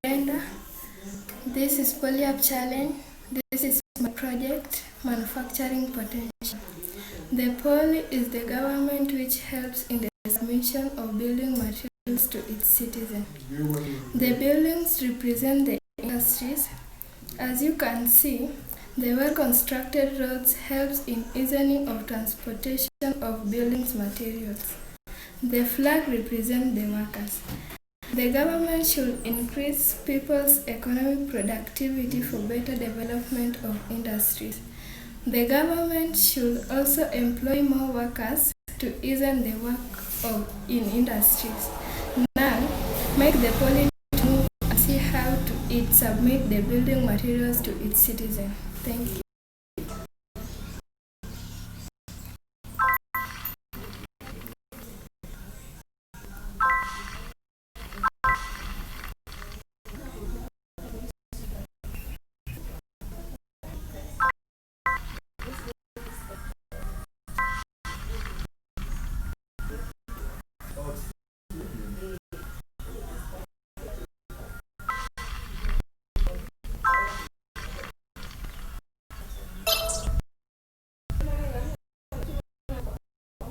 Brenda. This is PolyHub Challenge. This is my project, Manufacturing Potential. The Poly is the government which helps in the submission of building materials to its citizens. The buildings represent the industries. As you can see, the well-constructed roads helps in easing of transportation of buildings materials. The flag represents the workers. The government should increase people's economic productivity for better development of industries. The government should also employ more workers to ease the work in industries. Now, make the policy move and see how it submit the building materials to its citizens. Thank you.